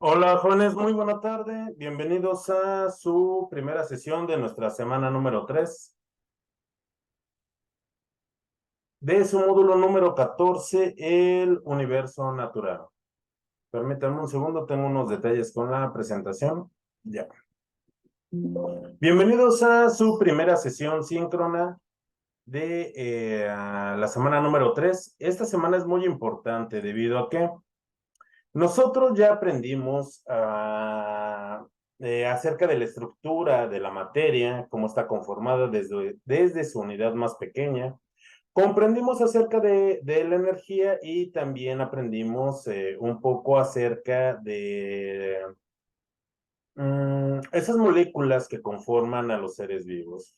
Hola jóvenes, muy buena tarde. Bienvenidos a su primera sesión de nuestra semana número 3 de su módulo número 14, el universo natural. Permítanme un segundo, tengo unos detalles con la presentación. Ya. Bienvenidos a su primera sesión síncrona de la semana número 3. Esta semana es muy importante debido a que nosotros ya aprendimos acerca de la estructura de la materia, cómo está conformada desde su unidad más pequeña. Comprendimos acerca de la energía y también aprendimos un poco acerca de esas moléculas que conforman a los seres vivos.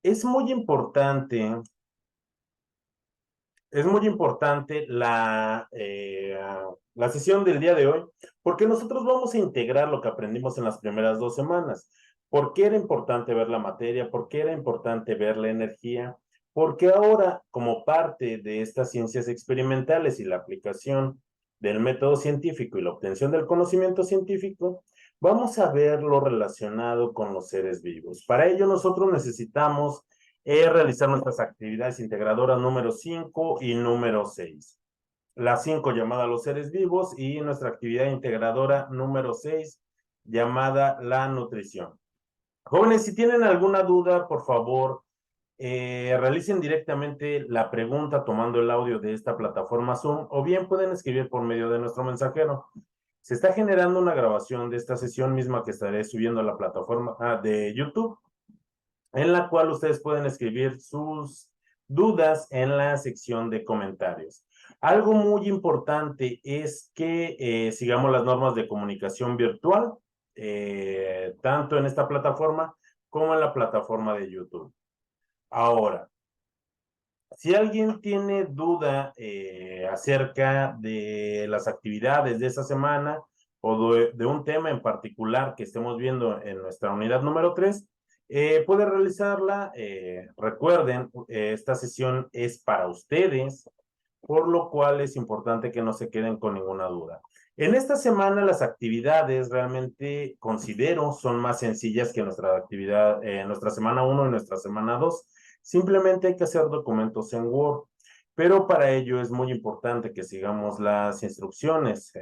Es muy importante Es muy importante la sesión del día de hoy, porque nosotros vamos a integrar lo que aprendimos en las primeras 2 semanas. ¿Por qué era importante ver la materia? ¿Por qué era importante ver la energía? Porque ahora, como parte de estas ciencias experimentales y la aplicación del método científico y la obtención del conocimiento científico, vamos a ver lo relacionado con los seres vivos. Para ello, nosotros necesitamos realizar nuestras actividades integradoras número 5 y número 6. La 5 llamada los seres vivos y nuestra actividad integradora número 6 llamada la nutrición. Jóvenes, si tienen alguna duda, por favor, realicen directamente la pregunta tomando el audio de esta plataforma Zoom o bien pueden escribir por medio de nuestro mensajero. Se está generando una grabación de esta sesión misma que estaré subiendo a la plataforma de YouTube, en la cual ustedes pueden escribir sus dudas en la sección de comentarios. Algo muy importante es que sigamos las normas de comunicación virtual, tanto en esta plataforma como en la plataforma de YouTube. Ahora, si alguien tiene duda acerca de las actividades de esta semana o de un tema en particular que estemos viendo en nuestra unidad número 3, puede realizarla. Recuerden, esta sesión es para ustedes, por lo cual es importante que no se queden con ninguna duda. En esta semana las actividades realmente considero son más sencillas que nuestra actividad, nuestra semana 1 y nuestra semana 2. Simplemente hay que hacer documentos en Word, pero para ello es muy importante que sigamos las instrucciones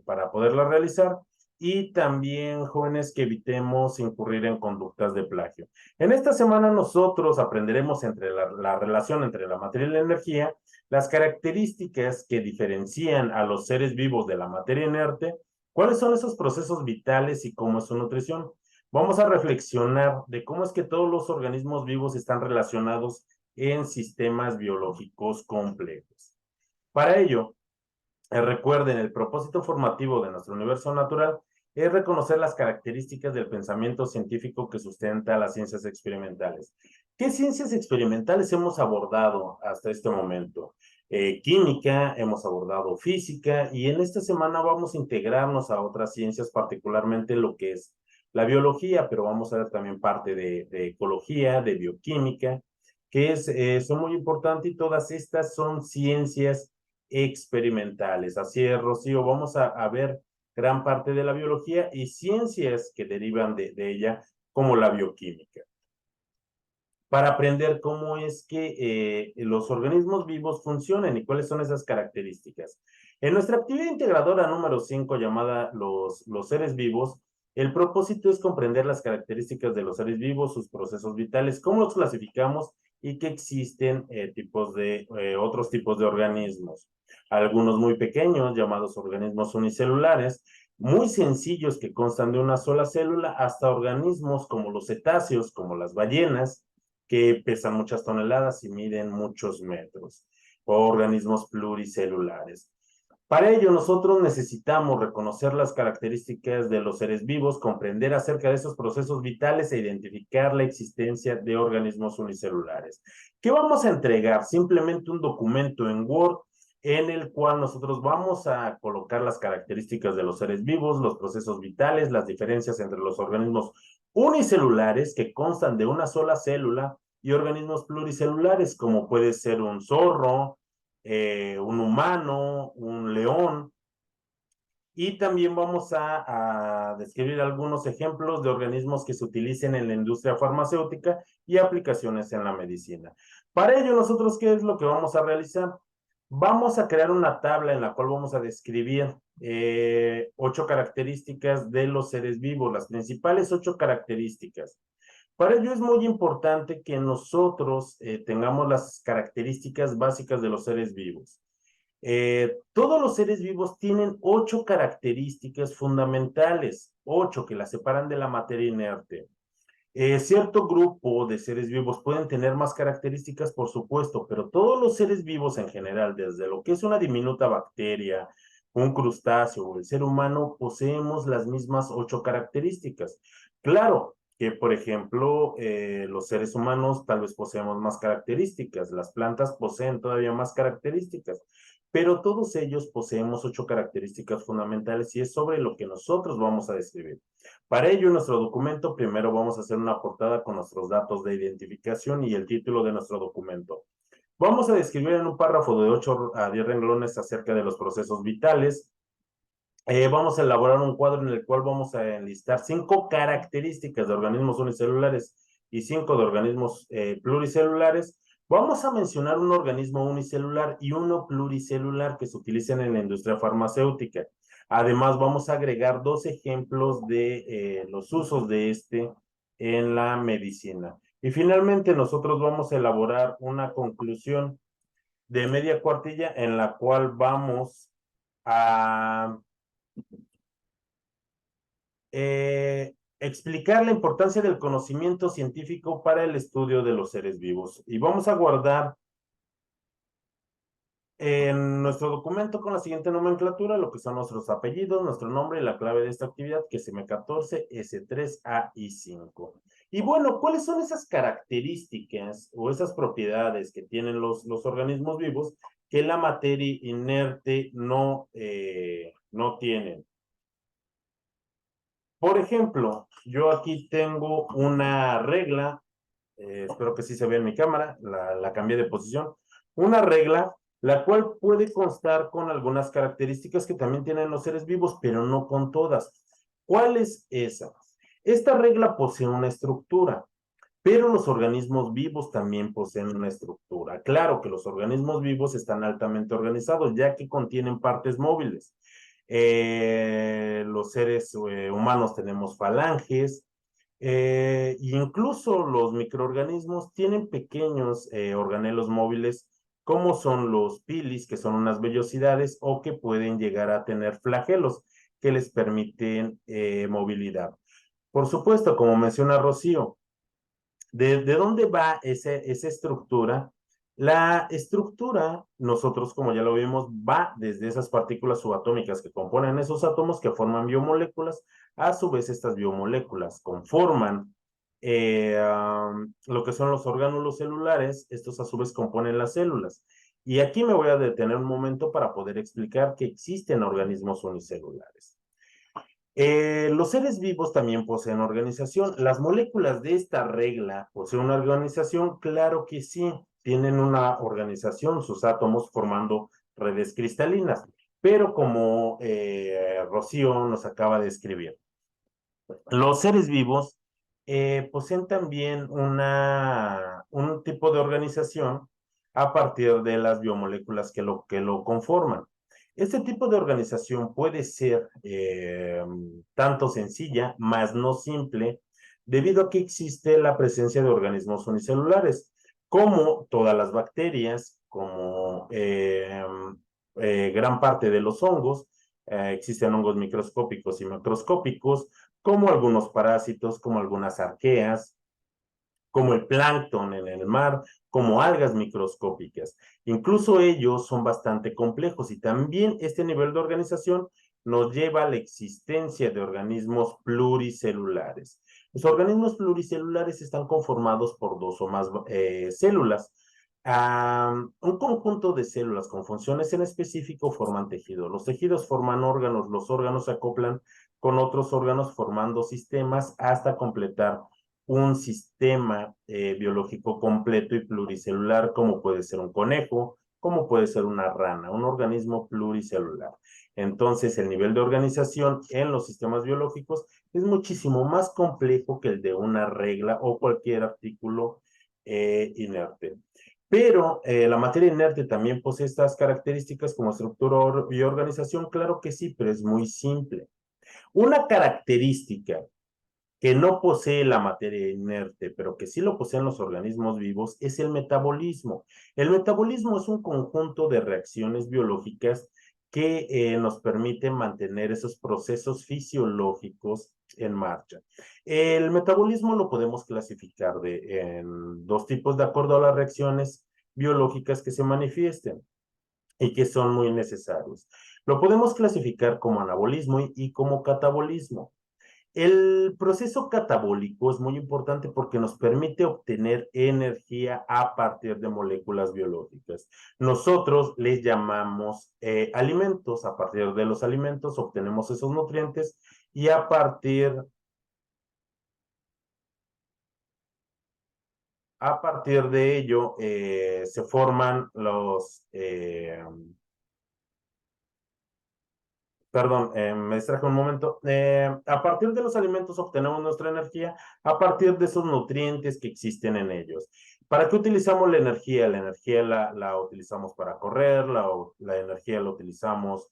para poderlas realizar y también, jóvenes, que evitemos incurrir en conductas de plagio. En esta semana nosotros aprenderemos entre la relación entre la materia y la energía, las características que diferencian a los seres vivos de la materia inerte, cuáles son esos procesos vitales y cómo es su nutrición. Vamos a reflexionar de cómo es que todos los organismos vivos están relacionados en sistemas biológicos complejos. Para ello, recuerden, el propósito formativo de nuestro universo natural es reconocer las características del pensamiento científico que sustenta las ciencias experimentales. ¿Qué ciencias experimentales hemos abordado hasta este momento? Química, hemos abordado física y en esta semana vamos a integrarnos a otras ciencias, particularmente lo que es la biología, pero vamos a ver también parte de ecología, de bioquímica, son muy importantes y todas estas son ciencias experimentales. Así es, Rocío, vamos a ver gran parte de la biología y ciencias que derivan de ella, como la bioquímica, para aprender cómo es que los organismos vivos funcionan y cuáles son esas características. En nuestra actividad integradora número 5, llamada los seres vivos, el propósito es comprender las características de los seres vivos, sus procesos vitales, cómo los clasificamos y que existen otros tipos de organismos. Algunos muy pequeños, llamados organismos unicelulares, muy sencillos que constan de una sola célula, hasta organismos como los cetáceos, como las ballenas, que pesan muchas toneladas y miden muchos metros, o organismos pluricelulares. Para ello, nosotros necesitamos reconocer las características de los seres vivos, comprender acerca de esos procesos vitales e identificar la existencia de organismos unicelulares. ¿Qué vamos a entregar? Simplemente un documento en Word en el cual nosotros vamos a colocar las características de los seres vivos, los procesos vitales, las diferencias entre los organismos unicelulares que constan de una sola célula y organismos pluricelulares, como puede ser un zorro, un humano, un león, Y también vamos a describir algunos ejemplos de organismos que se utilicen en la industria farmacéutica y aplicaciones en la medicina. Para ello, nosotros, ¿qué es lo que vamos a realizar? Vamos a crear una tabla en la cual vamos a describir 8 características de los seres vivos, las principales 8 características. Para ello es muy importante que nosotros tengamos las características básicas de los seres vivos. Todos los seres vivos tienen 8 características fundamentales, 8 que las separan de la materia inerte. Cierto grupo de seres vivos pueden tener más características, por supuesto, pero todos los seres vivos en general, desde lo que es una diminuta bacteria, un crustáceo o el ser humano, poseemos las mismas 8 características. Claro que, por ejemplo, los seres humanos tal vez poseemos más características, las plantas poseen todavía más características, pero todos ellos poseemos 8 características fundamentales y es sobre lo que nosotros vamos a describir. Para ello, en nuestro documento, primero vamos a hacer una portada con nuestros datos de identificación y el título de nuestro documento. Vamos a describir en un párrafo de 8 a 10 renglones acerca de los procesos vitales. Vamos a elaborar un cuadro en el cual vamos a enlistar 5 características de organismos unicelulares y 5 de organismos pluricelulares. Vamos a mencionar un organismo unicelular y uno pluricelular que se utilizan en la industria farmacéutica. Además, vamos a agregar 2 ejemplos de los usos de este en la medicina. Y finalmente, nosotros vamos a elaborar una conclusión de media cuartilla en la cual vamos a explicar la importancia del conocimiento científico para el estudio de los seres vivos. Y vamos a guardar en nuestro documento con la siguiente nomenclatura lo que son nuestros apellidos, nuestro nombre y la clave de esta actividad, que es M14, S3, A y 5. Y bueno, ¿cuáles son esas características o esas propiedades que tienen los organismos vivos que la materia inerte no tienen? Por ejemplo, yo aquí tengo una regla, espero que sí se vea en mi cámara, la cambié de posición, una regla la cual puede constar con algunas características que también tienen los seres vivos, pero no con todas. ¿Cuál es esa? Esta regla posee una estructura, pero los organismos vivos también poseen una estructura. Claro que los organismos vivos están altamente organizados, ya que contienen partes móviles. Los seres humanos tenemos falanges, incluso los microorganismos tienen pequeños organelos móviles, como son los pilis, que son unas vellosidades, o que pueden llegar a tener flagelos que les permiten movilidad. Por supuesto, como menciona Rocío, ¿de dónde va esa estructura? La estructura, nosotros como ya lo vimos, va desde esas partículas subatómicas que componen esos átomos que forman biomoléculas. A su vez, estas biomoléculas conforman lo que son los orgánulos celulares. Estos a su vez componen las células. Y aquí me voy a detener un momento para poder explicar que existen organismos unicelulares. Los seres vivos también poseen organización. ¿Las moléculas de esta regla poseen una organización? Claro que sí, tienen una organización, sus átomos formando redes cristalinas, pero como Rocío nos acaba de escribir, los seres vivos poseen también un tipo de organización a partir de las biomoléculas que lo conforman. Este tipo de organización puede ser tanto sencilla, más no simple, debido a que existe la presencia de organismos unicelulares, como todas las bacterias, como gran parte de los hongos. Existen hongos microscópicos y macroscópicos, como algunos parásitos, como algunas arqueas, como el plancton en el mar, como algas microscópicas. Incluso ellos son bastante complejos y también este nivel de organización nos lleva a la existencia de organismos pluricelulares. Los organismos pluricelulares están conformados por 2 o más células. Un conjunto de células con funciones en específico forman tejidos. Los tejidos forman órganos, los órganos se acoplan con otros órganos formando sistemas hasta completar un sistema biológico completo y pluricelular, como puede ser un conejo, como puede ser una rana, un organismo pluricelular. Entonces, el nivel de organización en los sistemas biológicos es muchísimo más complejo que el de una regla o cualquier artículo inerte. Pero la materia inerte también posee estas características como estructura y organización, claro que sí, pero es muy simple. Una característica que no posee la materia inerte, pero que sí lo poseen los organismos vivos, es el metabolismo. El metabolismo es un conjunto de reacciones biológicas que nos permiten mantener esos procesos fisiológicos en marcha. El metabolismo lo podemos clasificar en dos tipos de acuerdo a las reacciones biológicas que se manifiesten y que son muy necesarios. Lo podemos clasificar como anabolismo y como catabolismo. El proceso catabólico es muy importante porque nos permite obtener energía a partir de moléculas biológicas. Nosotros les llamamos alimentos. A partir de los alimentos obtenemos esos nutrientes y a partir de ello se forman perdón, me distraje un momento. A partir de los alimentos obtenemos nuestra energía a partir de esos nutrientes que existen en ellos. ¿Para qué utilizamos la energía? La energía la utilizamos para correr, la energía la utilizamos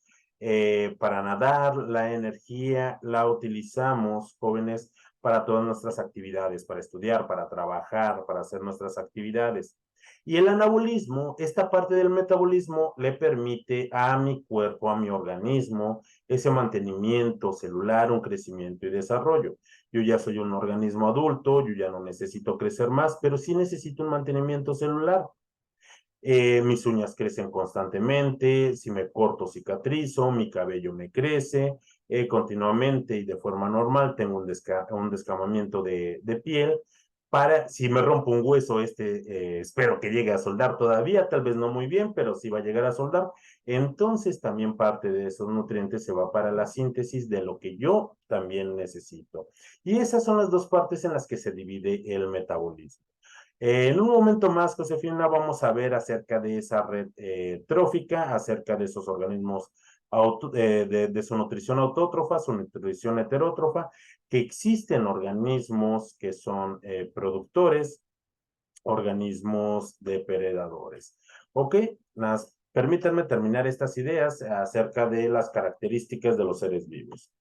para nadar, la energía la utilizamos, jóvenes, para todas nuestras actividades, para estudiar, para trabajar, para hacer nuestras actividades. Y el anabolismo, esta parte del metabolismo, le permite a mi cuerpo, a mi organismo, ese mantenimiento celular, un crecimiento y desarrollo. Yo ya soy un organismo adulto, yo ya no necesito crecer más, pero sí necesito un mantenimiento celular. Mis uñas crecen constantemente, si me corto cicatrizo, mi cabello me crece continuamente y de forma normal, tengo un descamamiento de piel. Si me rompo un hueso, espero que llegue a soldar todavía, tal vez no muy bien, pero sí va a llegar a soldar. Entonces también parte de esos nutrientes se va para la síntesis de lo que yo también necesito. Y esas son las dos partes en las que se divide el metabolismo. En un momento más, Josefina, vamos a ver acerca de esa red trófica, acerca de esos organismos, de su nutrición autótrofa, su nutrición heterótrofa, que existen organismos que son productores, organismos depredadores. Ok, permítanme terminar estas ideas acerca de las características de los seres vivos.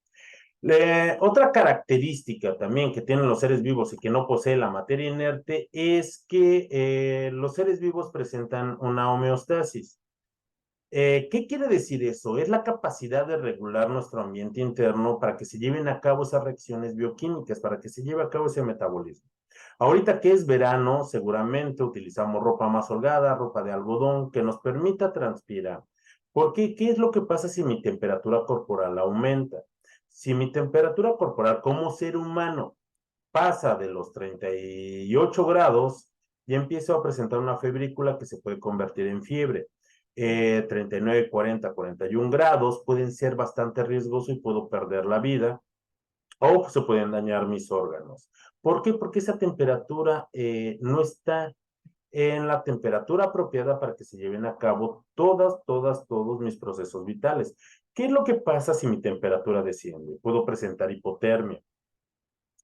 Otra característica también que tienen los seres vivos y que no posee la materia inerte es que los seres vivos presentan una homeostasis. ¿Qué quiere decir eso? Es la capacidad de regular nuestro ambiente interno para que se lleven a cabo esas reacciones bioquímicas, para que se lleve a cabo ese metabolismo. Ahorita que es verano, seguramente utilizamos ropa más holgada, ropa de algodón, que nos permita transpirar. ¿Por qué? ¿Qué es lo que pasa si mi temperatura corporal aumenta? Si mi temperatura corporal como ser humano pasa de los 38 grados, ya empiezo a presentar una febrícula que se puede convertir en fiebre. 39, 40, 41 grados pueden ser bastante riesgosos y puedo perder la vida o se pueden dañar mis órganos. ¿Por qué? Porque esa temperatura no está en la temperatura apropiada para que se lleven a cabo todos mis procesos vitales. ¿Qué es lo que pasa si mi temperatura desciende? Puedo presentar hipotermia.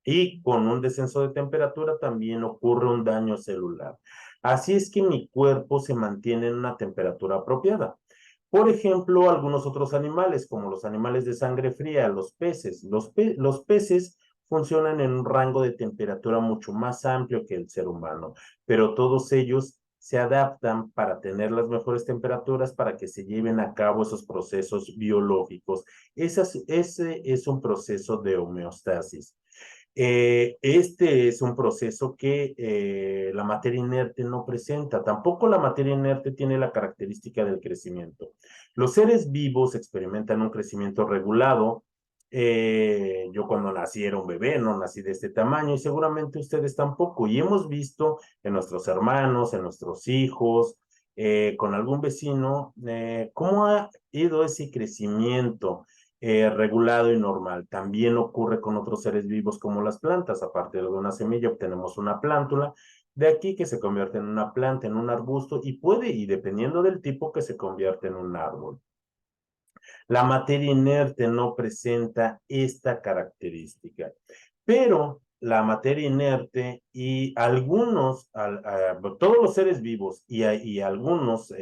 Y con un descenso de temperatura también ocurre un daño celular. Así es que mi cuerpo se mantiene en una temperatura apropiada. Por ejemplo, algunos otros animales, como los animales de sangre fría, los peces. Los peces funcionan en un rango de temperatura mucho más amplio que el ser humano, pero todos ellos se adaptan para tener las mejores temperaturas para que se lleven a cabo esos procesos biológicos. Ese es un proceso de homeostasis. Este es un proceso que la materia inerte no presenta. Tampoco la materia inerte tiene la característica del crecimiento. Los seres vivos experimentan un crecimiento regulado. Yo cuando nací era un bebé, no nací de este tamaño y seguramente ustedes tampoco. Y hemos visto en nuestros hermanos, en nuestros hijos, con algún vecino, cómo ha ido ese crecimiento regulado y normal. También ocurre con otros seres vivos como las plantas. A partir de una semilla obtenemos una plántula De aquí que se convierte en una planta, en un arbusto y puede, y dependiendo del tipo, que se convierte en un árbol. La materia inerte no presenta esta característica, pero la materia inerte y todos los seres vivos y algunos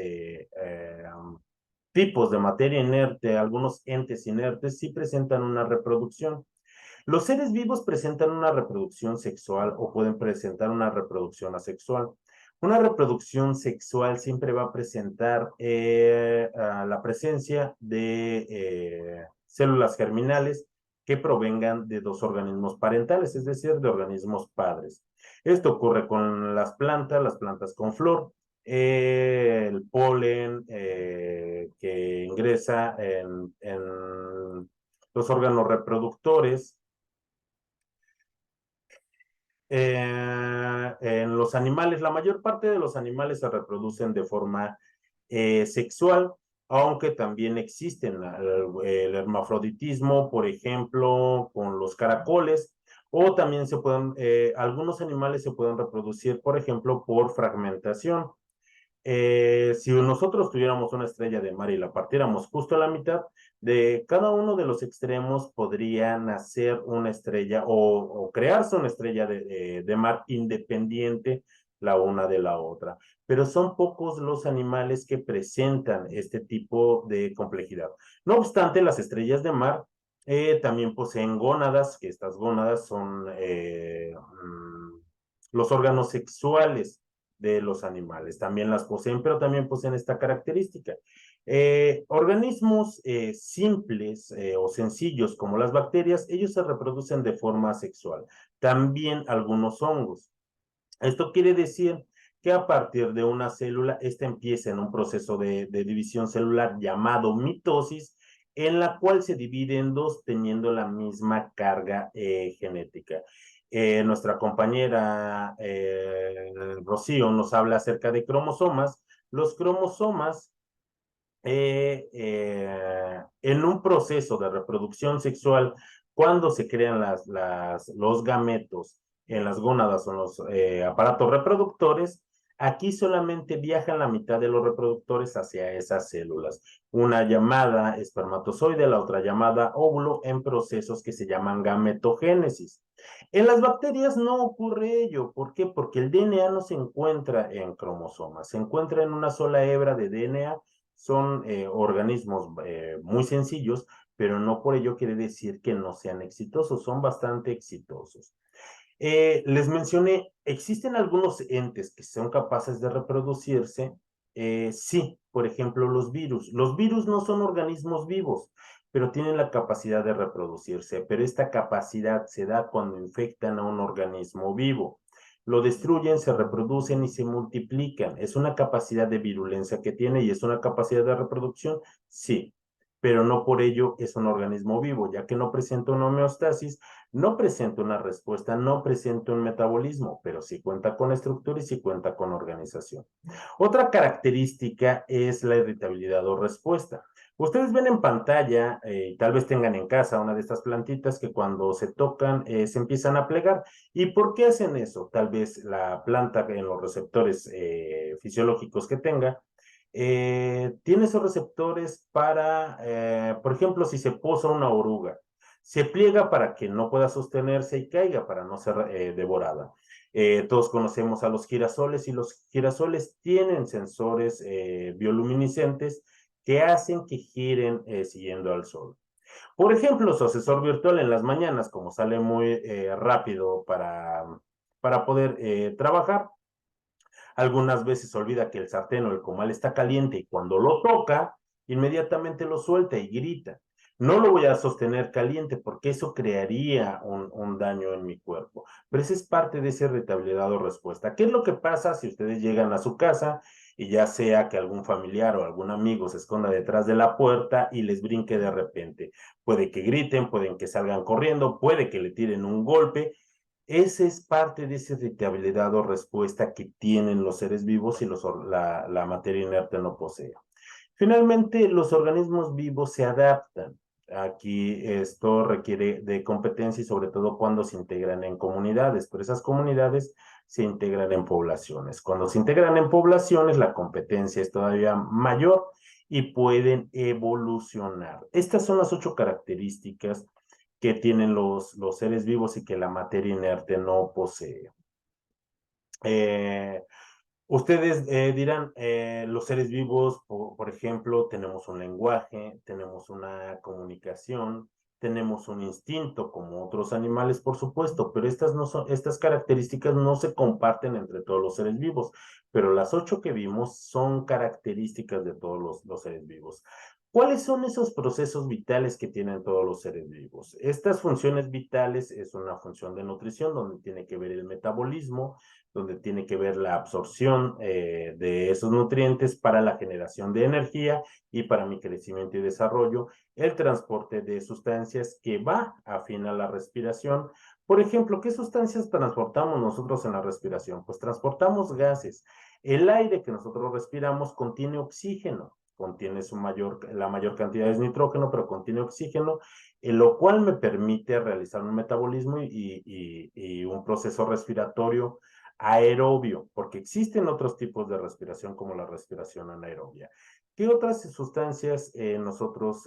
tipos de materia inerte, algunos entes inertes, sí presentan una reproducción. Los seres vivos presentan una reproducción sexual o pueden presentar una reproducción asexual. Una reproducción sexual siempre va a presentar la presencia de células germinales que provengan de dos organismos parentales, es decir, de organismos padres. Esto ocurre con las plantas con flor, el polen que ingresa en los órganos reproductores. En los animales, la mayor parte de los animales se reproducen de forma sexual, aunque también existen el hermafroditismo, por ejemplo, con los caracoles, o también algunos animales se pueden reproducir, por ejemplo, por fragmentación. Si nosotros tuviéramos una estrella de mar y la partiéramos justo a la mitad, de cada uno de los extremos podría nacer una estrella o crearse una estrella de mar independiente la una de la otra. Pero son pocos los animales que presentan este tipo de complejidad. No obstante, las estrellas de mar también poseen gónadas, que estas gónadas son los órganos sexuales de los animales. También las poseen, pero también poseen esta característica. Organismos simples o sencillos como las bacterias, ellos se reproducen de forma sexual. También algunos hongos. Esto quiere decir que a partir de una célula, esta empieza en un proceso de división celular llamado mitosis, en la cual se divide en dos teniendo la misma carga genética. Nuestra compañera Rocío nos habla acerca de cromosomas. Los cromosomas en un proceso de reproducción sexual, cuando se crean los gametos en las gónadas o en los aparatos reproductores, aquí solamente viajan la mitad de los reproductores hacia esas células. Una llamada espermatozoide, la otra llamada óvulo, en procesos que se llaman gametogénesis. En las bacterias no ocurre ello. ¿Por qué? Porque el DNA no se encuentra en cromosomas, se encuentra en una sola hebra de DNA. Son organismos muy sencillos, pero no por ello quiere decir que no sean exitosos, son bastante exitosos. Les mencioné, existen algunos entes que son capaces de reproducirse. Sí, por ejemplo, los virus. Los virus no son organismos vivos, pero tienen la capacidad de reproducirse, pero esta capacidad se da cuando infectan a un organismo vivo. Lo destruyen, se reproducen y se multiplican. ¿Es una capacidad de virulencia que tiene y es una capacidad de reproducción? Sí, pero no por ello es un organismo vivo, ya que no presenta una homeostasis, no presenta una respuesta, no presenta un metabolismo, pero sí cuenta con estructura y sí cuenta con organización. Otra característica es la irritabilidad o respuesta. Ustedes ven en pantalla, tal vez tengan en casa una de estas plantitas que cuando se tocan se empiezan a plegar. ¿Y por qué hacen eso? Tal vez la planta en los receptores fisiológicos que tenga tiene esos receptores para, por ejemplo, si se posa una oruga, se pliega para que no pueda sostenerse y caiga para no ser devorada. Todos conocemos a los girasoles y los girasoles tienen sensores bioluminiscentes que hacen que giren siguiendo al sol. Por ejemplo, su asesor virtual en las mañanas, como sale muy rápido para poder trabajar, algunas veces olvida que el sartén o el comal está caliente y cuando lo toca, inmediatamente lo suelta y grita. No lo voy a sostener caliente porque eso crearía un daño en mi cuerpo. Pero esa es parte de esa irritabilidad o respuesta. ¿Qué es lo que pasa si ustedes llegan a su casa y ya sea que algún familiar o algún amigo se esconda detrás de la puerta y les brinque de repente? Puede que griten, pueden que salgan corriendo, puede que le tiren un golpe. Esa es parte de esa irritabilidad o respuesta que tienen los seres vivos y la materia inerte no posee. Finalmente, los organismos vivos se adaptan. Aquí esto requiere de competencia y sobre todo cuando se integran en comunidades, pero esas comunidades se integran en poblaciones. Cuando se integran en poblaciones, la competencia es todavía mayor y pueden evolucionar. Estas son las 8 características que tienen los seres vivos y que la materia inerte no posee. Ustedes dirán, los seres vivos, por ejemplo, tenemos un lenguaje, tenemos una comunicación, tenemos un instinto como otros animales, por supuesto, pero estas características no se comparten entre todos los seres vivos, pero las 8 que vimos son características de todos los seres vivos. ¿Cuáles son esos procesos vitales que tienen todos los seres vivos? Estas funciones vitales es una función de nutrición donde tiene que ver el metabolismo, donde tiene que ver la absorción de esos nutrientes para la generación de energía y para mi crecimiento y desarrollo, el transporte de sustancias que va afín a la respiración. Por ejemplo, ¿qué sustancias transportamos nosotros en la respiración? Pues transportamos gases. El aire que nosotros respiramos contiene oxígeno, contiene la mayor cantidad de nitrógeno, pero contiene oxígeno, lo cual me permite realizar un metabolismo y un proceso respiratorio aerobio, porque existen otros tipos de respiración como la respiración anaerobia. ¿Qué otras sustancias nosotros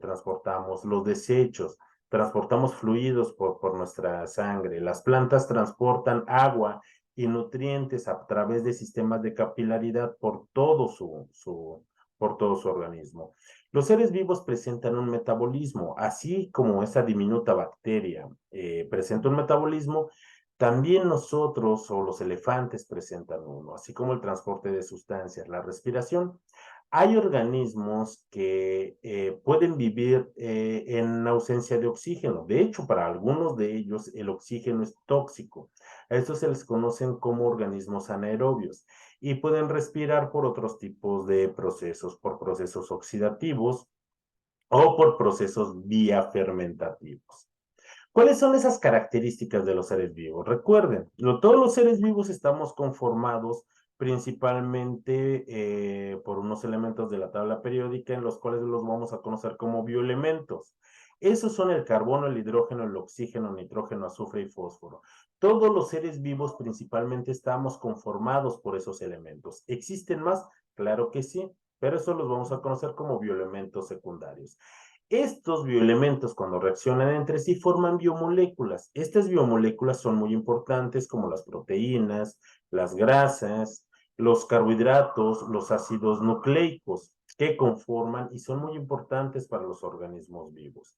transportamos? Los desechos, transportamos fluidos por nuestra sangre. Las plantas transportan agua y nutrientes a través de sistemas de capilaridad por todo su organismo. Los seres vivos presentan un metabolismo, así como esa diminuta bacteria presenta un metabolismo. También nosotros o los elefantes presentan uno, así como el transporte de sustancias, la respiración. Hay organismos que pueden vivir en ausencia de oxígeno. De hecho, para algunos de ellos el oxígeno es tóxico. A estos se les conocen como organismos anaerobios y pueden respirar por otros tipos de procesos, por procesos oxidativos o por procesos diafermentativos. ¿Cuáles son esas características de los seres vivos? Recuerden, todos los seres vivos estamos conformados principalmente por unos elementos de la tabla periódica en los cuales los vamos a conocer como bioelementos. Esos son el carbono, el hidrógeno, el oxígeno, nitrógeno, azufre y fósforo. Todos los seres vivos principalmente estamos conformados por esos elementos. ¿Existen más? Claro que sí, pero eso los vamos a conocer como bioelementos secundarios. Estos bioelementos, cuando reaccionan entre sí, forman biomoléculas. Estas biomoléculas son muy importantes, como las proteínas, las grasas, los carbohidratos, los ácidos nucleicos, que conforman y son muy importantes para los organismos vivos.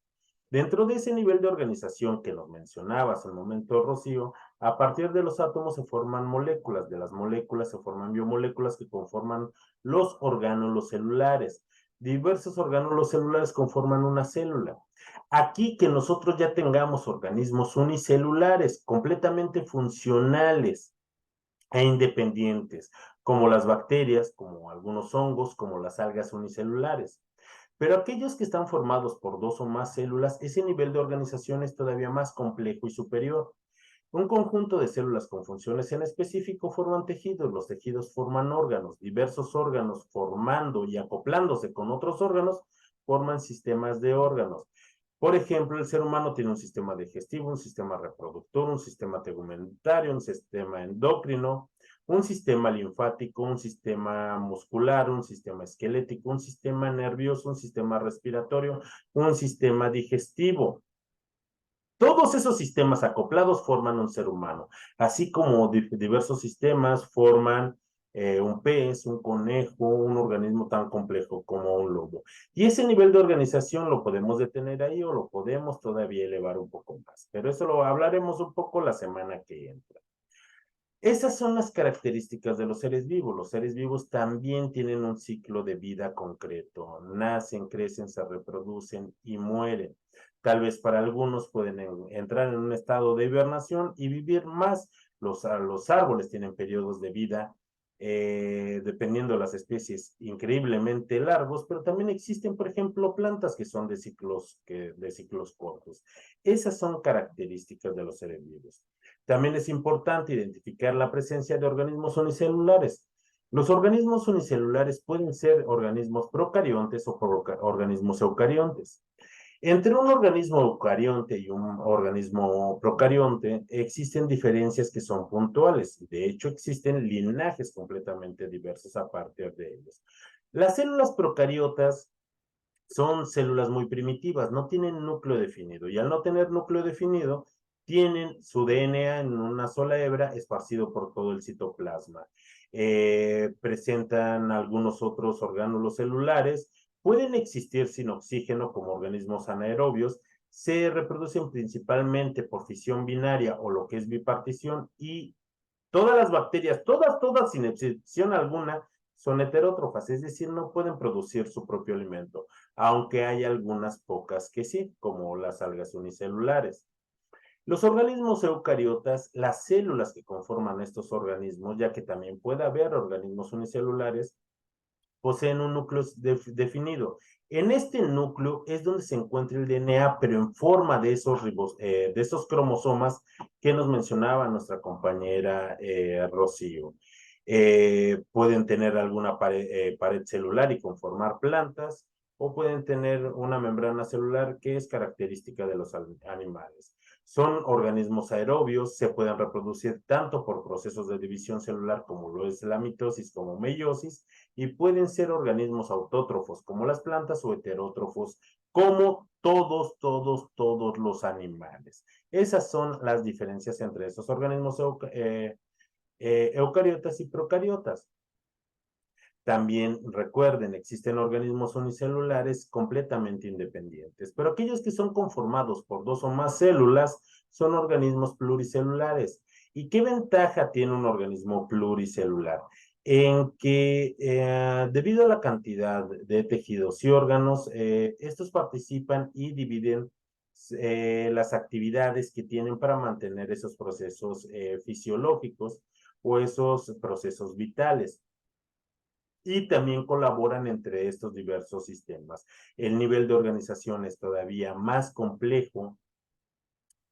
Dentro de ese nivel de organización que nos mencionabas en el momento, Rocío, a partir de los átomos se forman moléculas, de las moléculas se forman biomoléculas que conforman los orgánulos celulares. Diversos orgánulos celulares conforman una célula. Aquí que nosotros ya tengamos organismos unicelulares, completamente funcionales e independientes, como las bacterias, como algunos hongos, como las algas unicelulares. Pero aquellos que están formados por 2 o más células, ese nivel de organización es todavía más complejo y superior. Un conjunto de células con funciones en específico forman tejidos, los tejidos forman órganos, diversos órganos formando y acoplándose con otros órganos forman sistemas de órganos. Por ejemplo, el ser humano tiene un sistema digestivo, un sistema reproductor, un sistema tegumentario, un sistema endocrino, un sistema linfático, un sistema muscular, un sistema esquelético, un sistema nervioso, un sistema respiratorio, un sistema digestivo. Todos esos sistemas acoplados forman un ser humano, así como diversos sistemas forman un pez, un conejo, un organismo tan complejo como un lobo. Y ese nivel de organización lo podemos detener ahí o lo podemos todavía elevar un poco más, pero eso lo hablaremos un poco la semana que entra. Esas son las características de los seres vivos. Los seres vivos también tienen un ciclo de vida concreto. Nacen, crecen, se reproducen y mueren. Tal vez para algunos pueden entrar en un estado de hibernación y vivir más. Los árboles tienen periodos de vida, dependiendo de las especies, increíblemente largos, pero también existen, por ejemplo, plantas que son de ciclos cortos. Esas son características de los seres vivos. También es importante identificar la presencia de organismos unicelulares. Los organismos unicelulares pueden ser organismos procariontes o organismos eucariontes. Entre un organismo eucarionte y un organismo procarionte existen diferencias que son puntuales. De hecho, existen linajes completamente diversos a partir de ellos. Las células procariotas son células muy primitivas, no tienen núcleo definido y al no tener núcleo definido, tienen su DNA en una sola hebra esparcido por todo el citoplasma. Presentan algunos otros orgánulos celulares, pueden existir sin oxígeno como organismos anaerobios, se reproducen principalmente por fisión binaria o lo que es bipartición y todas las bacterias, todas, sin excepción alguna, son heterótrofas, es decir, no pueden producir su propio alimento, aunque hay algunas pocas que sí, como las algas unicelulares. Los organismos eucariotas, las células que conforman estos organismos, ya que también puede haber organismos unicelulares, poseen un núcleo definido. En este núcleo es donde se encuentra el DNA, pero en forma de esos cromosomas que nos mencionaba nuestra compañera Rocío. Pueden tener alguna pared celular y conformar plantas, o pueden tener una membrana celular que es característica de los animales. Son organismos aerobios, se pueden reproducir tanto por procesos de división celular como lo es la mitosis como meiosis, y pueden ser organismos autótrofos como las plantas o heterótrofos como todos los animales. Esas son las diferencias entre esos organismos eucariotas y procariotas. También recuerden, existen organismos unicelulares completamente independientes, pero aquellos que son conformados por dos o más células son organismos pluricelulares. ¿Y qué ventaja tiene un organismo pluricelular? En que debido a la cantidad de tejidos y órganos, estos participan y dividen las actividades que tienen para mantener esos procesos fisiológicos o esos procesos vitales y también colaboran entre estos diversos sistemas. El nivel de organización es todavía más complejo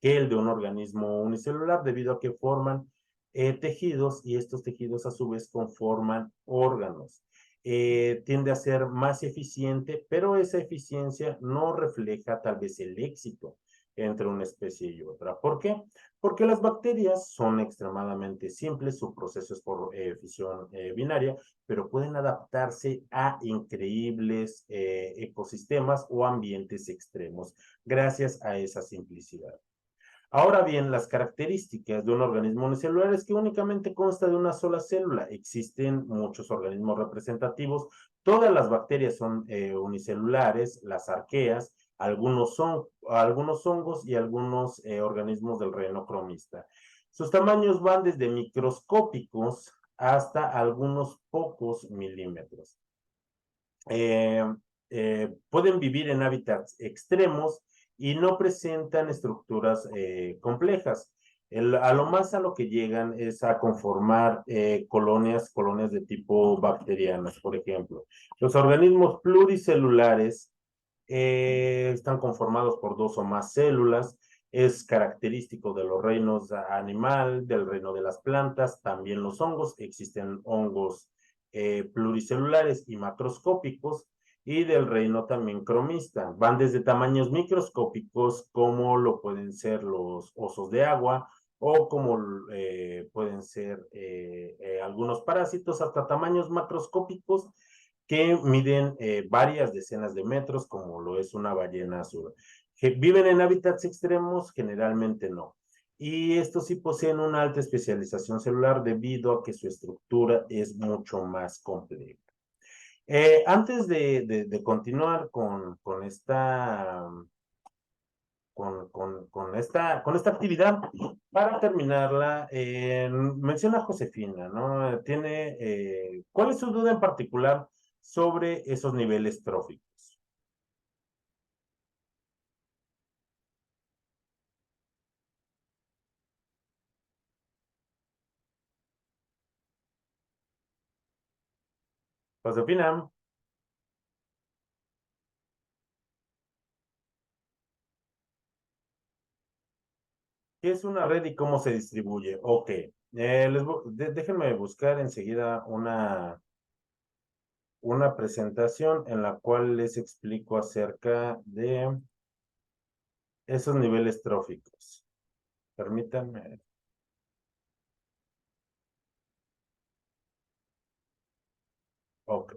que el de un organismo unicelular debido a que forman tejidos y estos tejidos a su vez conforman órganos. Tiende a ser más eficiente, pero esa eficiencia no refleja tal vez el éxito entre una especie y otra. ¿Por qué? Porque las bacterias son extremadamente simples, su proceso es por fisión binaria, pero pueden adaptarse a increíbles ecosistemas o ambientes extremos gracias a esa simplicidad. Ahora bien, las características de un organismo unicelular es que únicamente consta de una sola célula. Existen muchos organismos representativos. Todas las bacterias son unicelulares, las arqueas, algunos hongos y algunos organismos del reino cromista. Sus tamaños van desde microscópicos hasta algunos pocos milímetros. Pueden vivir en hábitats extremos y no presentan estructuras complejas. A lo más a lo que llegan es a conformar colonias de tipo bacterianas, por ejemplo. Los organismos pluricelulares están conformados por dos o más células. Es característico de los reinos animal, del reino de las plantas, también los hongos. Existen hongos pluricelulares y macroscópicos, y del reino también cromista. Van desde tamaños microscópicos, como lo pueden ser los osos de agua, o como pueden ser algunos parásitos, hasta tamaños macroscópicos que miden varias decenas de metros, como lo es una ballena azul. ¿Viven en hábitats extremos? Generalmente no. Y estos sí poseen una alta especialización celular debido a que su estructura es mucho más compleja. Antes de continuar con esta actividad, para terminarla, menciona Josefina, ¿no? ¿Cuál es su duda en particular sobre esos niveles tróficos? Josefina, ¿qué es una red y cómo se distribuye? Ok, déjenme buscar enseguida una presentación en la cual les explico acerca de esos niveles tróficos. Permítanme. Ok.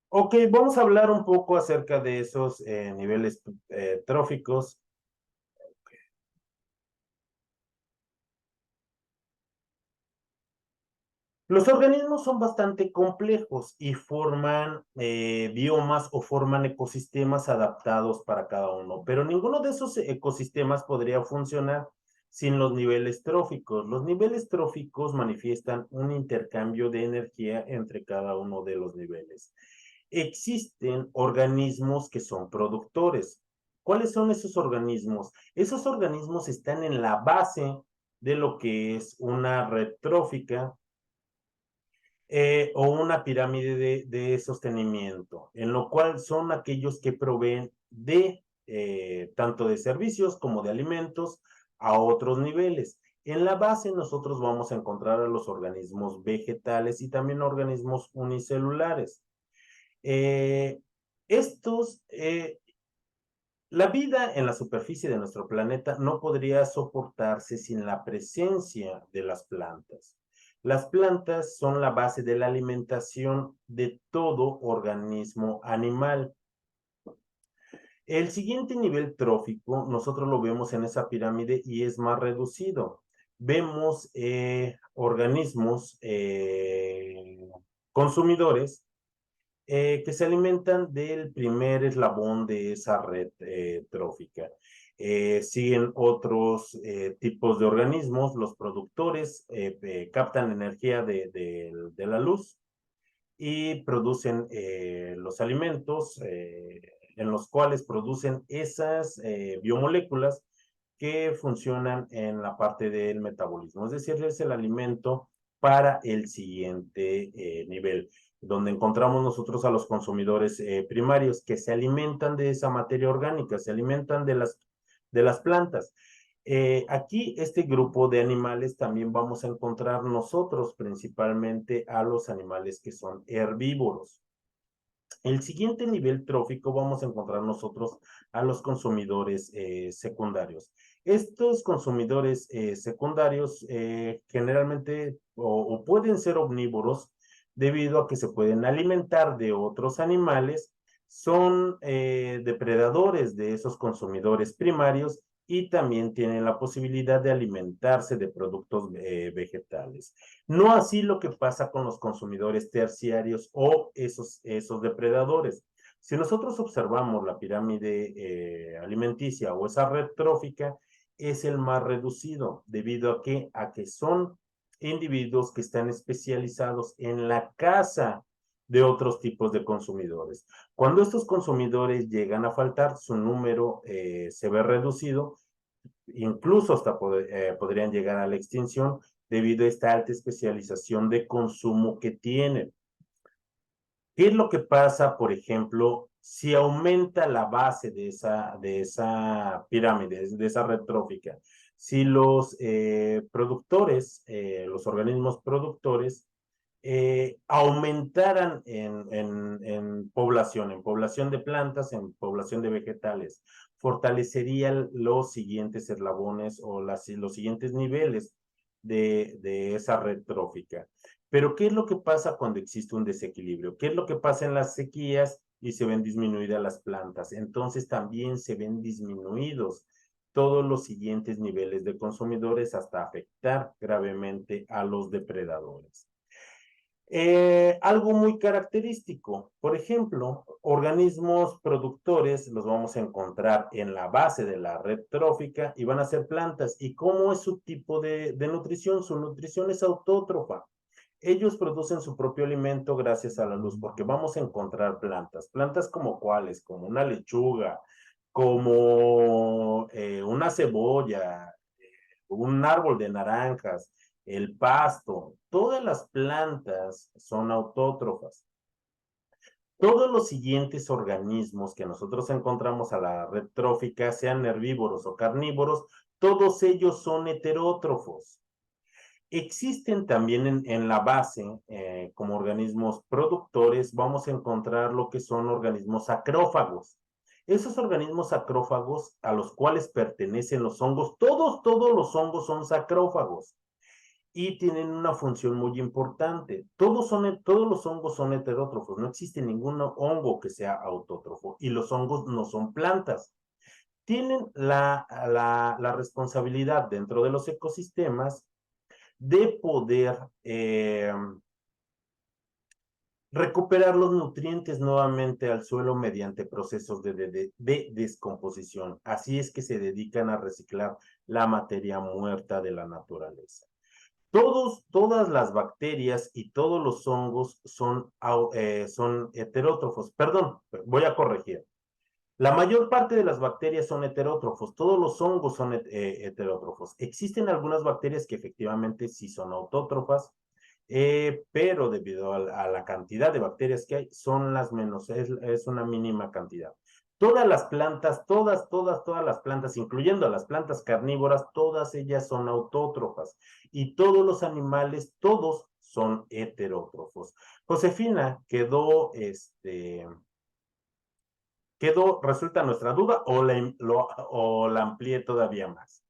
Ok, vamos a hablar un poco acerca de esos niveles tróficos. Los organismos son bastante complejos y forman biomas o forman ecosistemas adaptados para cada uno, pero ninguno de esos ecosistemas podría funcionar sin los niveles tróficos. Los niveles tróficos manifiestan un intercambio de energía entre cada uno de los niveles. Existen organismos que son productores. ¿Cuáles son esos organismos? Esos organismos están en la base de lo que es una red trófica o una pirámide de sostenimiento, en lo cual son aquellos que proveen de tanto de servicios como de alimentos a otros niveles. En la base nosotros vamos a encontrar a los organismos vegetales y también organismos unicelulares. Eh, estos, la vida en la superficie de nuestro planeta no podría soportarse sin la presencia de las plantas. Las plantas son la base de la alimentación de todo organismo animal. El siguiente nivel trófico, nosotros lo vemos en esa pirámide y es más reducido. Vemos organismos consumidores que se alimentan del primer eslabón de esa red trófica. Siguen otros tipos de organismos, los productores captan energía de la luz y producen los alimentos en los cuales producen esas biomoléculas que funcionan en la parte del metabolismo, es decir, es el alimento para el siguiente nivel, donde encontramos nosotros a los consumidores primarios que se alimentan de esa materia orgánica, se alimentan de las plantas. Aquí este grupo de animales también vamos a encontrar nosotros principalmente a los animales que son herbívoros. El siguiente nivel trófico vamos a encontrar nosotros a los consumidores secundarios. Estos consumidores secundarios generalmente o pueden ser omnívoros debido a que se pueden alimentar de otros animales, son depredadores de esos consumidores primarios y también tienen la posibilidad de alimentarse de productos vegetales. No así lo que pasa con los consumidores terciarios o esos depredadores. Si nosotros observamos la pirámide alimenticia o esa red trófica, es el más reducido, debido a que son individuos que están especializados en la caza de otros tipos de consumidores. Cuando estos consumidores llegan a faltar, su número se ve reducido, incluso hasta podrían llegar a la extinción debido a esta alta especialización de consumo que tienen. ¿Qué es lo que pasa, por ejemplo, si aumenta la base de esa pirámide, de esa red trófica? Si los productores, los organismos productores, aumentaran en población de plantas, en población de vegetales, fortalecerían los siguientes eslabones o los siguientes niveles de esa red trófica. Pero, ¿qué es lo que pasa cuando existe un desequilibrio? ¿Qué es lo que pasa en las sequías y se ven disminuidas las plantas? Entonces también se ven disminuidos todos los siguientes niveles de consumidores hasta afectar gravemente a los depredadores. Algo muy característico, por ejemplo, organismos productores los vamos a encontrar en la base de la red trófica y van a ser plantas. ¿Y cómo es su tipo de nutrición? Su nutrición es autótrofa. Ellos producen su propio alimento gracias a la luz, porque vamos a encontrar plantas como cuáles, como una lechuga, como una cebolla, un árbol de naranjas, el pasto, todas las plantas son autótrofas. Todos los siguientes organismos que nosotros encontramos a la red trófica, sean herbívoros o carnívoros, todos ellos son heterótrofos. Existen también en la base, como organismos productores, vamos a encontrar lo que son organismos acrófagos. Esos organismos acrófagos a los cuales pertenecen los hongos, todos los hongos son sacrófagos y tienen una función muy importante. Todos los hongos son heterótrofos, no existe ningún hongo que sea autótrofo y los hongos no son plantas. Tienen la responsabilidad dentro de los ecosistemas de poder recuperar los nutrientes nuevamente al suelo mediante procesos de descomposición. Así es que se dedican a reciclar la materia muerta de la naturaleza. Todas las bacterias y todos los hongos son heterótrofos. Perdón, voy a corregir. La mayor parte de las bacterias son heterótrofos, todos los hongos son heterótrofos. Existen algunas bacterias que efectivamente sí son autótrofas, pero debido a la cantidad de bacterias que hay, son las menos, es una mínima cantidad. Todas las plantas, todas las plantas, incluyendo las plantas carnívoras, todas ellas son autótrofas y todos los animales, todos son heterótrofos. Josefina quedó, resulta nuestra duda o la amplié todavía más.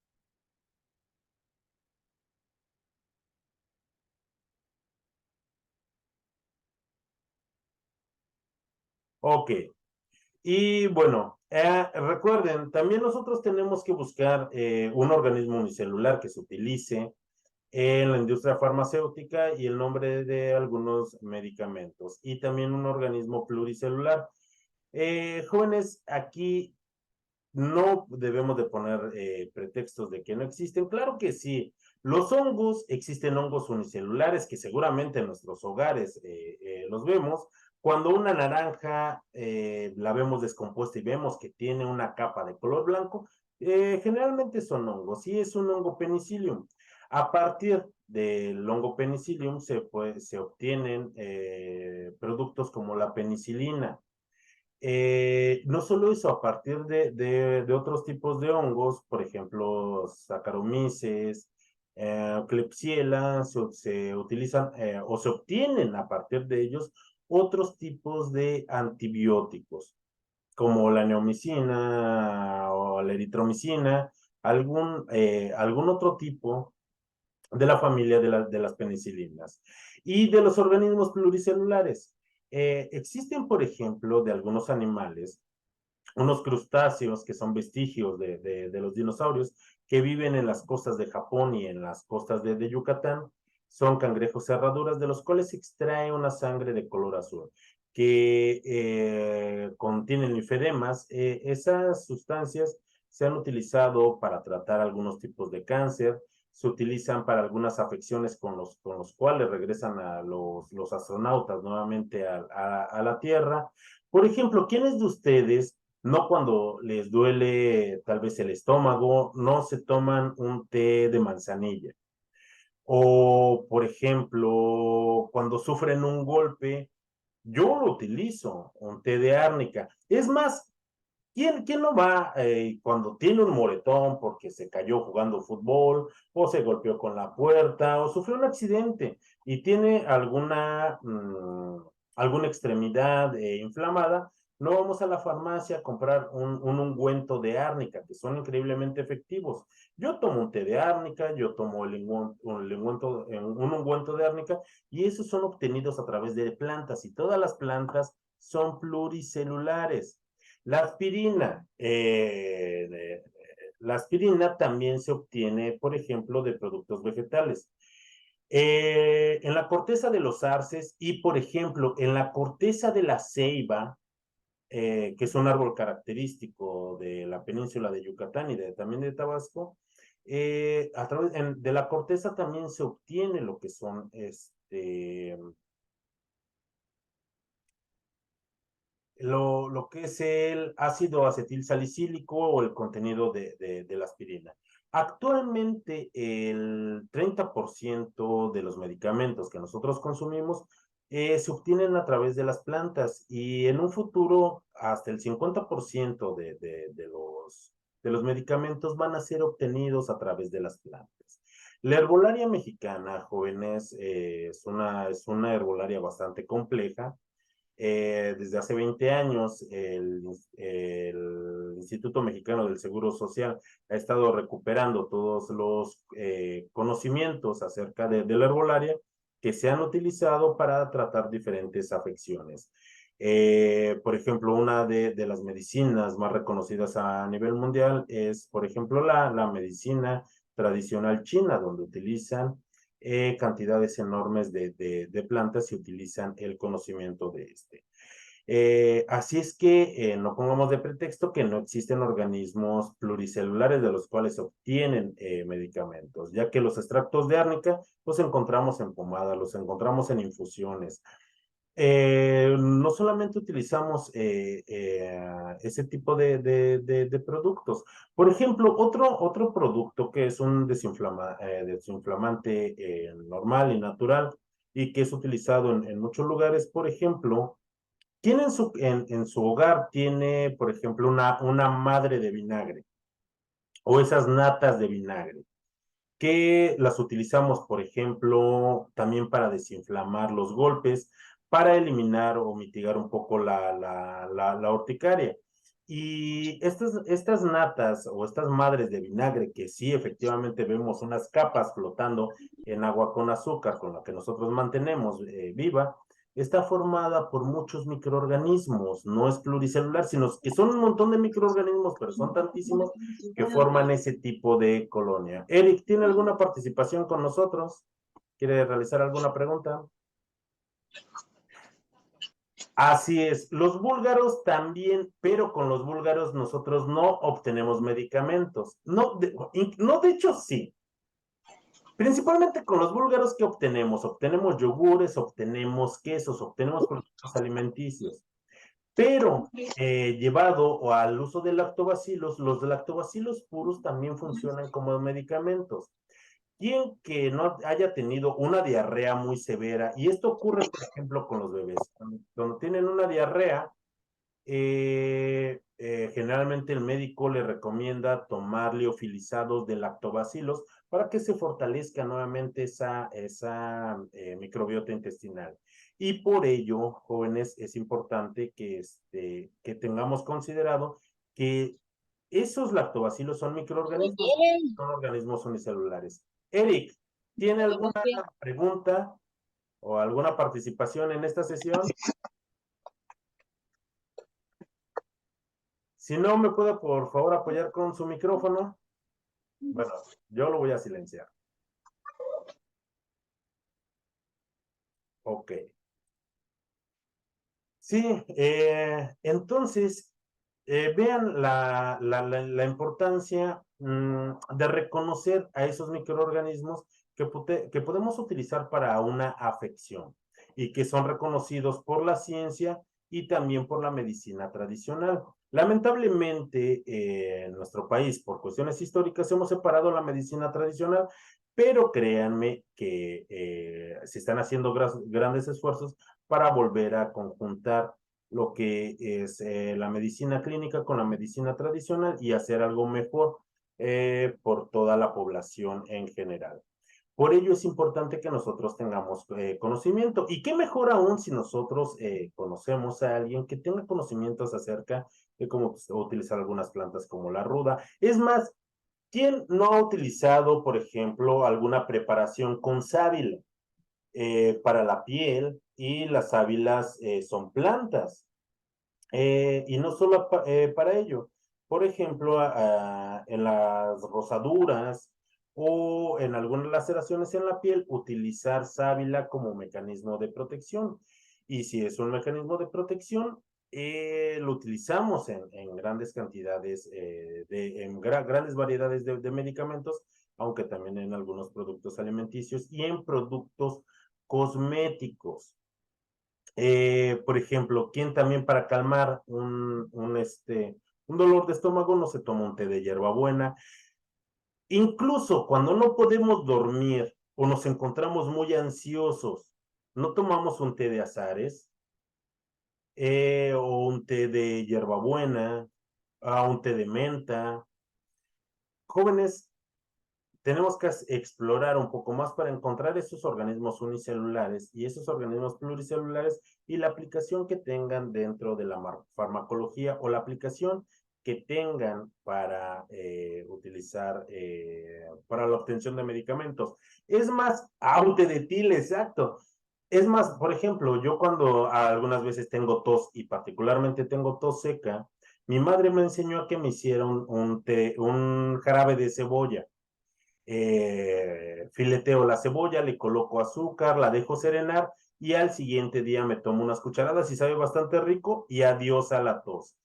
Ok. Y bueno, recuerden, también nosotros tenemos que buscar un organismo unicelular que se utilice en la industria farmacéutica y el nombre de algunos medicamentos. Y también un organismo pluricelular. Jóvenes, aquí no debemos de poner pretextos de que no existen. Claro que sí. Los hongos, existen hongos unicelulares que seguramente en nuestros hogares los vemos. Cuando una naranja la vemos descompuesta y vemos que tiene una capa de color blanco, generalmente son hongos y es un hongo penicillium. A partir del hongo penicillium se obtienen productos como la penicilina. No solo eso, a partir de otros tipos de hongos, por ejemplo, Saccharomyces, Klebsiella, se utilizan o se obtienen a partir de ellos otros tipos de antibióticos, como la neomicina o la eritromicina, algún otro tipo de la familia de las penicilinas y de los organismos pluricelulares. Existen, por ejemplo, de algunos animales, unos crustáceos que son vestigios de los dinosaurios que viven en las costas de Japón y en las costas de Yucatán. Son cangrejos cerraduras de los cuales se extrae una sangre de color azul que contienen linfedemas. Esas sustancias se han utilizado para tratar algunos tipos de cáncer, se utilizan para algunas afecciones con los cuales regresan a los astronautas nuevamente a la Tierra. Por ejemplo, ¿quiénes de ustedes no cuando les duele tal vez el estómago, no se toman un té de manzanilla? O, por ejemplo, cuando sufren un golpe, yo lo utilizo, un té de árnica. Es más, ¿quién no va cuando tiene un moretón porque se cayó jugando fútbol o se golpeó con la puerta o sufrió un accidente y tiene alguna extremidad inflamada? No vamos a la farmacia a comprar un ungüento de árnica, que son increíblemente efectivos. Yo tomo un té de árnica, yo tomo un ungüento de árnica y esos son obtenidos a través de plantas y todas las plantas son pluricelulares. La aspirina, la aspirina también se obtiene, por ejemplo, de productos vegetales. En la corteza de los arces y, por ejemplo, en la corteza de la ceiba, que es un árbol característico de la península de Yucatán y también de Tabasco, a través de la corteza también se obtiene lo que son lo que es el ácido acetil salicílico o el contenido de la aspirina. Actualmente, el 30% de los medicamentos que nosotros consumimos se obtienen a través de las plantas y en un futuro hasta el 50% de los medicamentos van a ser obtenidos a través de las plantas. La herbolaria mexicana, jóvenes, es una herbolaria bastante compleja. Desde hace 20 años, el Instituto Mexicano del Seguro Social ha estado recuperando todos los conocimientos acerca de la herbolaria que se han utilizado para tratar diferentes afecciones. Por ejemplo, una de las medicinas más reconocidas a nivel mundial es, por ejemplo, la medicina tradicional china, donde utilizan cantidades enormes de plantas y utilizan el conocimiento de este. Así es que no pongamos de pretexto que no existen organismos pluricelulares de los cuales se obtienen medicamentos, ya que los extractos de árnica los encontramos en pomada, los encontramos en infusiones. No solamente utilizamos ese tipo de productos. Por ejemplo, otro producto que es un desinflamante normal y natural y que es utilizado en muchos lugares, por ejemplo, ¿quién en su hogar tiene, por ejemplo, una madre de vinagre o esas natas de vinagre? Que las utilizamos, por ejemplo, también para desinflamar los golpes, para eliminar o mitigar un poco la urticaria. Y estas natas o estas madres de vinagre, que sí efectivamente vemos unas capas flotando en agua con azúcar, con la que nosotros mantenemos viva, está formada por muchos microorganismos, no es pluricelular, sino que son un montón de microorganismos, pero son tantísimos que forman ese tipo de colonia. Eric, ¿tiene alguna participación con nosotros? ¿Quiere realizar alguna pregunta? Así es, los búlgaros también, pero con los búlgaros nosotros no obtenemos medicamentos. No, de hecho sí. Principalmente con los búlgaros, ¿qué obtenemos? Obtenemos yogures, obtenemos quesos, obtenemos productos alimenticios. Pero llevado al uso de lactobacilos, los lactobacilos puros también funcionan como medicamentos. Quien que no haya tenido una diarrea muy severa, y esto ocurre, por ejemplo, con los bebés, cuando tienen una diarrea, generalmente el médico le recomienda tomar liofilizados de lactobacilos para que se fortalezca nuevamente esa microbiota intestinal. Y por ello, jóvenes, es importante que tengamos considerado que esos lactobacilos son microorganismos, son organismos unicelulares. Eric, ¿tiene alguna pregunta o alguna participación en esta sesión? Si no, ¿me puede por favor apoyar con su micrófono? Bueno, yo lo voy a silenciar. Ok. Sí, entonces, vean la importancia de reconocer a esos microorganismos que podemos utilizar para una afección y que son reconocidos por la ciencia y también por la medicina tradicional. Lamentablemente, en nuestro país, por cuestiones históricas, hemos separado la medicina tradicional, pero créanme que se están haciendo grandes esfuerzos para volver a conjuntar lo que es la medicina clínica con la medicina tradicional y hacer algo mejor por toda la población en general. Por ello es importante que nosotros tengamos conocimiento. Y qué mejor aún si nosotros conocemos a alguien que tenga conocimientos acerca de cómo utilizar algunas plantas como la ruda. Es más, ¿quién no ha utilizado, por ejemplo, alguna preparación con sábila para la piel? Y las sábilas son plantas. Y no solo para ello. Por ejemplo, en las rosaduras o en algunas laceraciones en la piel, utilizar sábila como mecanismo de protección. Y si es un mecanismo de protección, lo utilizamos en grandes cantidades, grandes variedades de medicamentos, aunque también en algunos productos alimenticios y en productos cosméticos. Por ejemplo, quien también para calmar un dolor de estómago no se toma un té de hierbabuena. Incluso cuando no podemos dormir o nos encontramos muy ansiosos no tomamos un té de azares o un té de hierbabuena, un té de menta. Jóvenes, tenemos que explorar un poco más para encontrar esos organismos unicelulares y esos organismos pluricelulares y la aplicación que tengan dentro de la farmacología o la aplicación que tengan para utilizar para la obtención de medicamentos. Es más, té de tile, exacto. Es más, por ejemplo, yo cuando algunas veces tengo tos y particularmente tengo tos seca, mi madre me enseñó a que me hiciera un jarabe de cebolla. Fileteo la cebolla, le coloco azúcar, la dejo serenar y al siguiente día me tomo unas cucharadas y sabe bastante rico y adiós a la tos.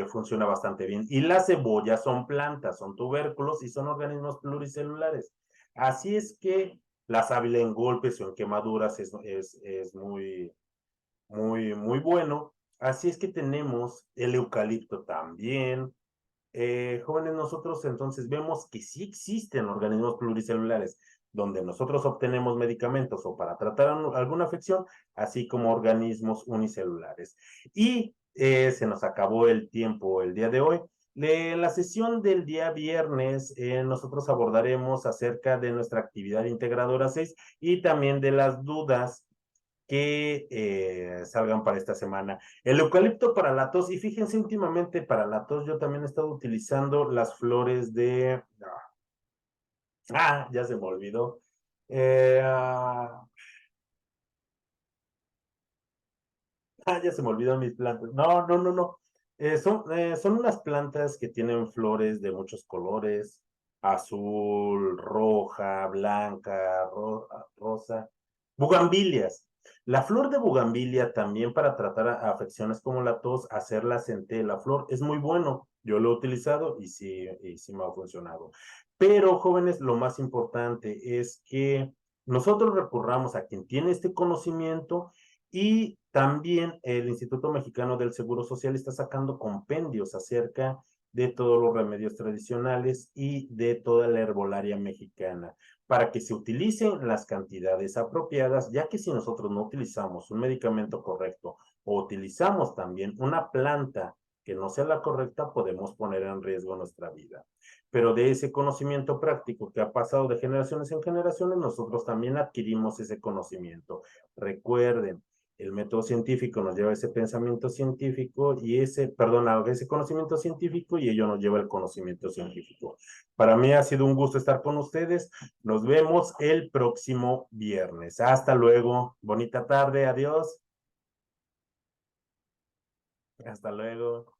Funciona bastante bien. Y las cebollas son plantas, son tubérculos y son organismos pluricelulares. Así es que la sábila en golpes o en quemaduras es muy bueno. Así es que tenemos el eucalipto también, jóvenes, nosotros entonces vemos que sí existen organismos pluricelulares donde nosotros obtenemos medicamentos o para tratar alguna afección, así como organismos unicelulares. Y se nos acabó el tiempo el día de hoy. La sesión del día viernes, nosotros abordaremos acerca de nuestra actividad integradora 6 y también de las dudas que salgan para esta semana. El eucalipto para la tos, y fíjense, últimamente para la tos yo también he estado utilizando las flores de... ya se me olvidó. Eh, ah, ya se me olvidaron mis plantas. No. Son unas plantas que tienen flores de muchos colores, azul, roja, blanca, rosa, bugambilias. La flor de bugambilia también para tratar afecciones como la tos, hacerlas en té, la flor es muy bueno. Yo lo he utilizado y sí me ha funcionado. Pero, jóvenes, lo más importante es que nosotros recurramos a quien tiene este conocimiento y también el Instituto Mexicano del Seguro Social está sacando compendios acerca de todos los remedios tradicionales y de toda la herbolaria mexicana para que se utilicen las cantidades apropiadas, ya que si nosotros no utilizamos un medicamento correcto o utilizamos también una planta que no sea la correcta, podemos poner en riesgo nuestra vida. Pero de ese conocimiento práctico que ha pasado de generaciones en generaciones, nosotros también adquirimos ese conocimiento. Recuerden, el método científico nos lleva a ese pensamiento científico y ese conocimiento científico y ello nos lleva al conocimiento científico. Para mí ha sido un gusto estar con ustedes. Nos vemos el próximo viernes. Hasta luego. Bonita tarde. Adiós. Hasta luego.